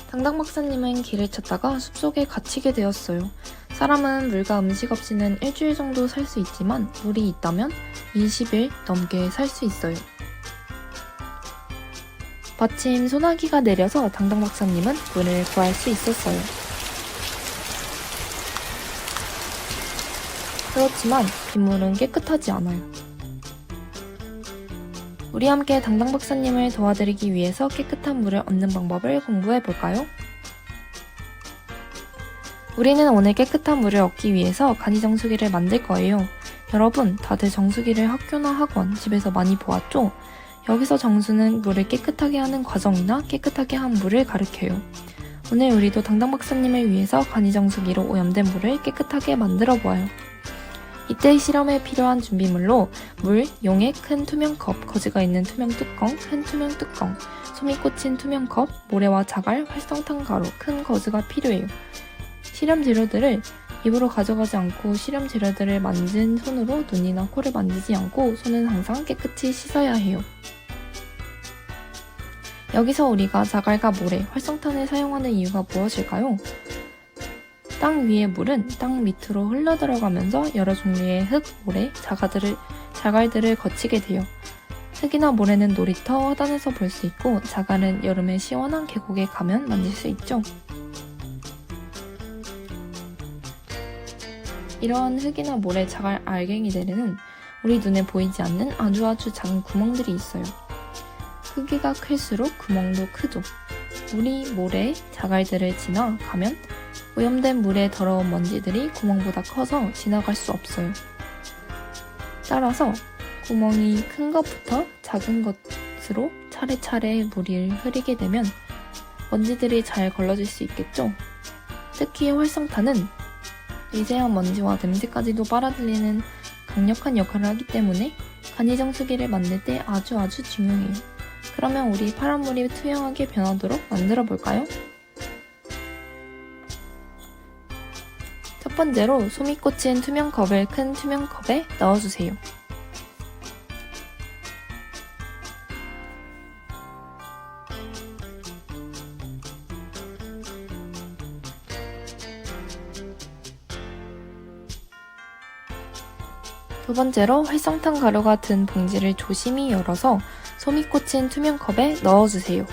당당 박사님은 길을 찾다가 숲속에 갇히게 되었어요. 사람은 물과 음식 없이는 일주일 정도 살 수 있지만 물이 있다면 20일 넘게 살 수 있어요. 마침 소나기가 내려서 당당 박사님은 물을 구할 수 있었어요. 그렇지만 빗물은 깨끗하지 않아요. 우리 함께 당당 박사님을 도와드리기 위해서 깨끗한 물을 얻는 방법을 공부해 볼까요? 우리는 오늘 깨끗한 물을 얻기 위해서 간이정수기를 만들 거예요. 여러분, 다들 정수기를 학교나 학원, 집에서 많이 보았죠? 여기서 정수는 물을 깨끗하게 하는 과정이나 깨끗하게 한 물을 가리켜요. 오늘 우리도 당당 박사님을 위해서 간이정수기로 오염된 물을 깨끗하게 만들어 보아요. 이때 실험에 필요한 준비물로 물, 용액, 큰 투명컵, 거즈가 있는 투명 뚜껑, 큰 투명 뚜껑, 솜이 꽂힌 투명컵, 모래와 자갈, 활성탄 가루, 큰 거즈가 필요해요. 실험 재료들을 입으로 가져가지 않고 실험 재료들을 만진 손으로 눈이나 코를 만지지 않고 손은 항상 깨끗이 씻어야 해요. 여기서 우리가 자갈과 모래, 활성탄을 사용하는 이유가 무엇일까요? 땅 위의 물은 땅 밑으로 흘러들어가면서 여러 종류의 흙, 모래, 자갈들을 거치게 돼요. 흙이나 모래는 놀이터, 화단에서 볼 수 있고 자갈은 여름에 시원한 계곡에 가면 만질 수 있죠. 이런 흙이나 모래, 자갈, 알갱이들에는 우리 눈에 보이지 않는 아주 작은 구멍들이 있어요. 크기가 클수록 구멍도 크죠. 물이 모래, 자갈들을 지나가면 오염된 물의 더러운 먼지들이 구멍보다 커서 지나갈 수 없어요. 따라서 구멍이 큰 것부터 작은 것으로 차례차례 물이 흐르게 되면 먼지들이 잘 걸러질 수 있겠죠? 특히 활성탄은 미세한 먼지와 냄새까지도 빨아들이는 강력한 역할을 하기 때문에 간이정수기를 만들 때 아주 중요해요. 그러면 우리 파란 물이 투명하게 변하도록 만들어 볼까요? 첫 번째로 솜이 꽂힌 투명컵을 큰 투명컵에 넣어주세요. 두 번째로 활성탄 가루가 든 봉지를 조심히 열어서 솜이 꽂힌 투명컵에 넣어주세요.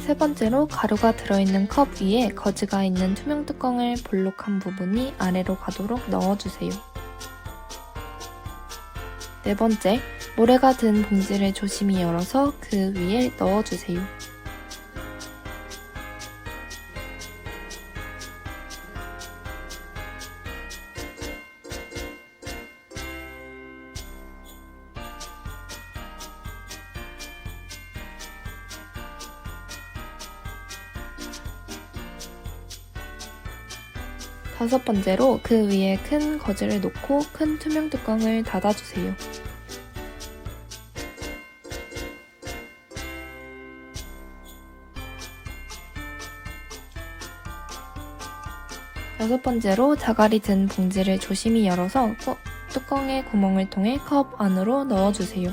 세 번째로 가루가 들어있는 컵 위에 거즈가 있는 투명 뚜껑을 볼록한 부분이 아래로 가도록 넣어주세요. 네 번째, 모래가 든 봉지를 조심히 열어서 그 위에 넣어주세요. 다섯 번째로 그 위에 큰 거즈를 놓고 큰 투명 뚜껑을 닫아주세요. 여섯 번째로 자갈이 든 봉지를 조심히 열어서 뚜껑의 구멍을 통해 컵 안으로 넣어주세요.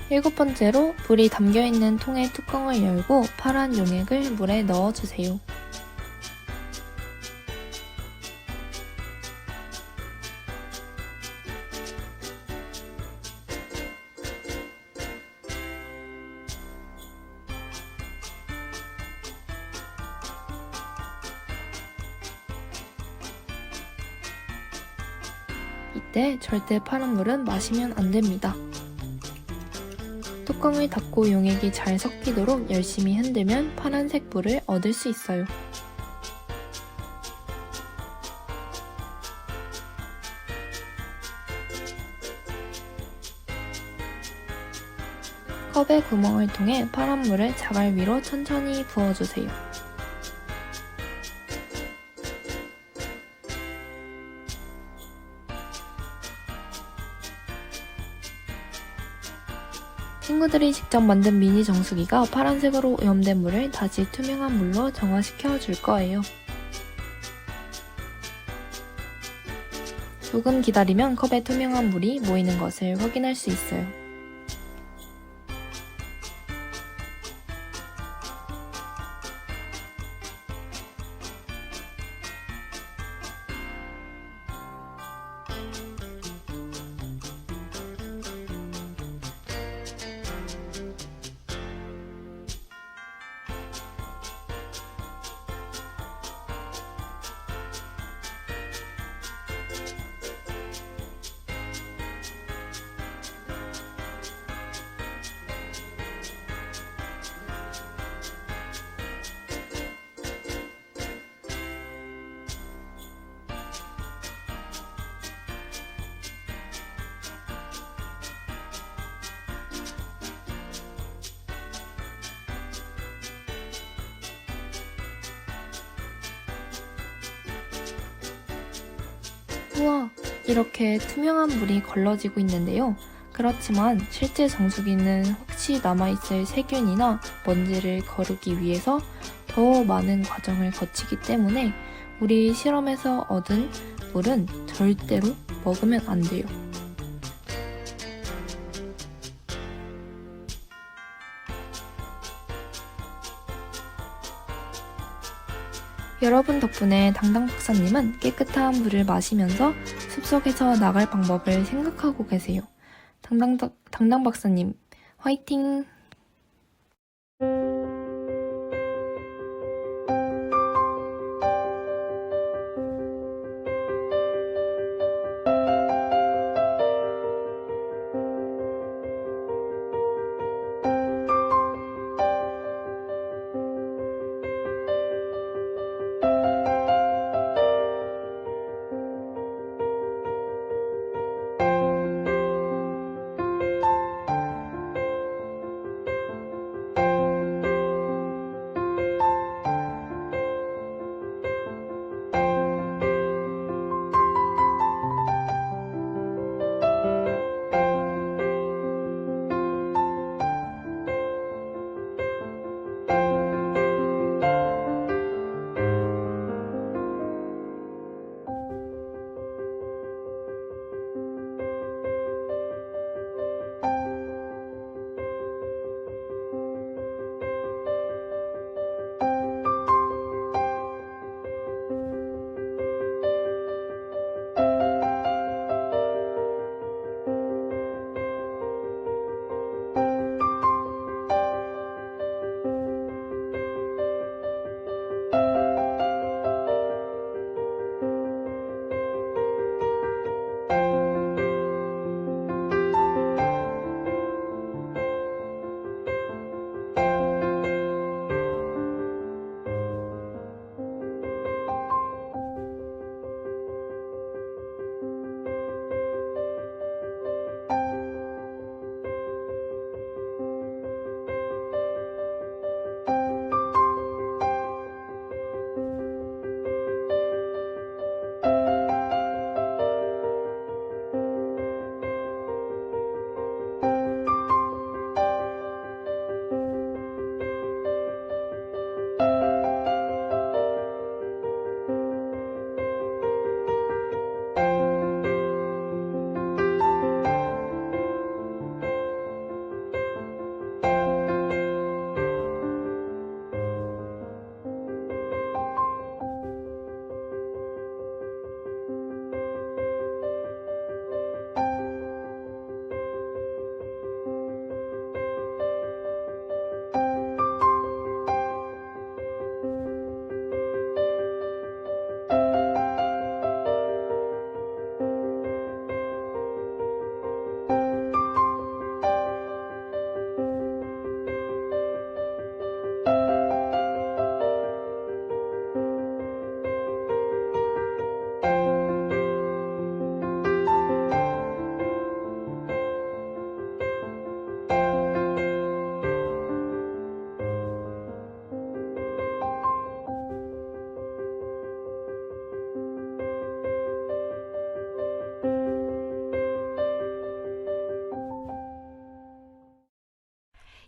일곱 번째로 물이 담겨있는 통의 뚜껑을 열고 파란 용액을 물에 넣어주세요. 때 절대 파란 물은 마시면 안 됩니다. 뚜껑을 닫고 용액이 잘 섞이도록 열심히 흔들면 파란색 물을 얻을 수 있어요. 컵의 구멍을 통해 파란 물을 자갈 위로 천천히 부어주세요. 친구들이 직접 만든 미니 정수기가 파란색으로 오염된 물을 다시 투명한 물로 정화시켜 줄 거예요. 조금 기다리면 컵에 투명한 물이 모이는 것을 확인할 수 있어요. 우와, 이렇게 투명한 물이 걸러지고 있는데요. 그렇지만 실제 정수기는 혹시 남아있을 세균이나 먼지를 거르기 위해서 더 많은 과정을 거치기 때문에 우리 실험에서 얻은 물은 절대로 먹으면 안 돼요. 여러분 덕분에 당당 박사님은 깨끗한 물을 마시면서 숲속에서 나갈 방법을 생각하고 계세요. 당당 박사님, 화이팅!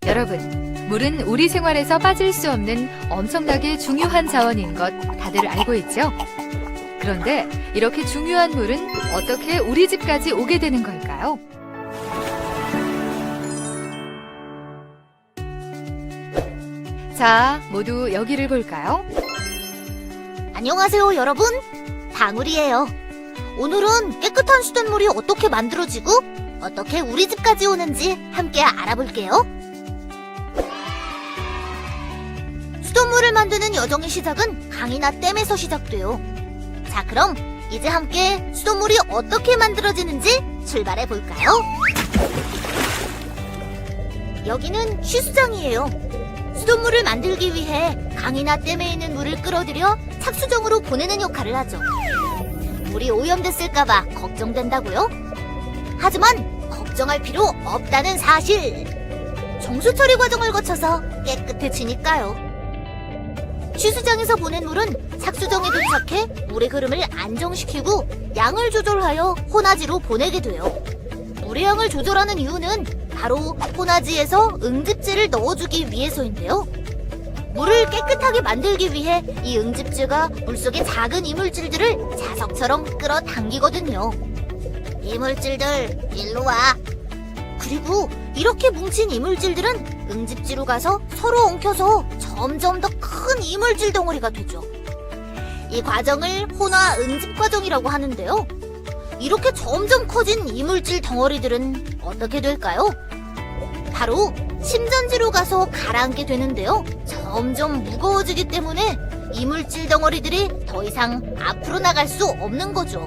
여러분, 물은 우리 생활에서 빠질 수 없는 엄청나게 중요한 자원인 것 다들 알고 있죠? 그런데 이렇게 중요한 물은 어떻게 우리 집까지 오게 되는 걸까요? 자, 모두 여기를 볼까요? 안녕하세요, 여러분. 방울이에요. 오늘은 깨끗한 수돗물이 어떻게 만들어지고 어떻게 우리 집까지 오는지 함께 알아볼게요. 수돗물을 만드는 여정의 시작은 강이나 댐에서 시작돼요. 자, 그럼 이제 함께 수돗물이 어떻게 만들어지는지 출발해 볼까요? 여기는 취수장이에요. 수돗물을 만들기 위해 강이나 댐에 있는 물을 끌어들여 착수정으로 보내는 역할을 하죠. 물이 오염됐을까봐 걱정된다고요? 하지만 걱정할 필요 없다는 사실! 정수 처리 과정을 거쳐서 깨끗해지니까요. 취수장에서 보낸 물은 착수정에 도착해 물의 흐름을 안정시키고 양을 조절하여 혼화지로 보내게 돼요. 물의 양을 조절하는 이유는 바로 혼화지에서 응집제를 넣어주기 위해서인데요. 물을 깨끗하게 만들기 위해 이 응집제가 물속의 작은 이물질들을 자석처럼 끌어당기거든요. 이물질들, 일로 와. 그리고 이렇게 뭉친 이물질들은 응집지로 가서 서로 엉켜서 점점 더 큰 이물질 덩어리가 되죠. 이 과정을 혼화 응집 과정이라고 하는데요. 이렇게 점점 커진 이물질 덩어리들은 어떻게 될까요? 바로 심전지로 가서 가라앉게 되는데요. 점점 무거워지기 때문에 이물질 덩어리들이 더 이상 앞으로 나갈 수 없는 거죠.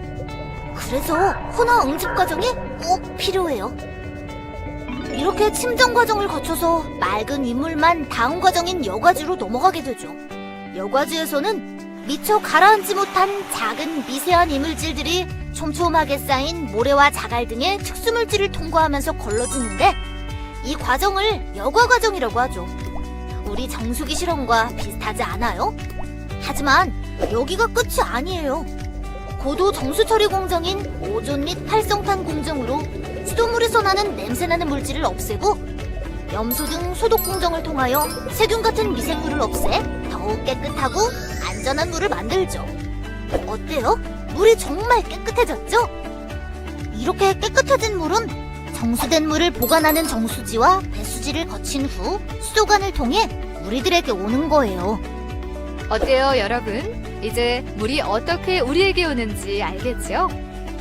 그래서 혼화 응집 과정이 꼭 필요해요. 이렇게 침전 과정을 거쳐서 맑은 이물만 다음 과정인 여과지로 넘어가게 되죠. 여과지에서는 미처 가라앉지 못한 작은 미세한 이물질들이 촘촘하게 쌓인 모래와 자갈 등의 특수물질을 통과하면서 걸러지는데 이 과정을 여과 과정이라고 하죠. 우리 정수기 실험과 비슷하지 않아요? 하지만 여기가 끝이 아니에요. 고도 정수 처리 공정인 오존 및 활성탄 공정으로 수돗물에서 나는 냄새나는 물질을 없애고 염소 등 소독 공정을 통하여 세균 같은 미생물을 없애 더욱 깨끗하고 안전한 물을 만들죠. 어때요? 물이 정말 깨끗해졌죠? 이렇게 깨끗해진 물은 정수된 물을 보관하는 정수지와 배수지를 거친 후 수도관을 통해 우리들에게 오는 거예요. 어때요, 여러분? 이제 물이 어떻게 우리에게 오는지 알겠죠?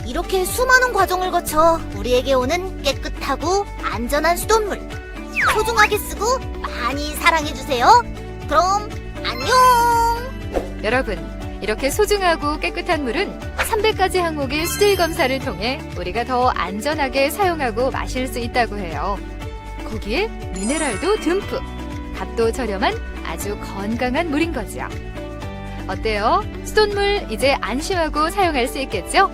이렇게 수많은 과정을 거쳐 우리에게 오는 깨끗하고 안전한 수돗물 소중하게 쓰고 많이 사랑해주세요. 그럼 안녕! 여러분, 이렇게 소중하고 깨끗한 물은 300가지 항목의 수질 검사를 통해 우리가 더 안전하게 사용하고 마실 수 있다고 해요. 거기에 미네랄도 듬뿍, 값도 저렴한 아주 건강한 물인 거죠. 어때요? 수돗물 이제 안심하고 사용할 수 있겠죠?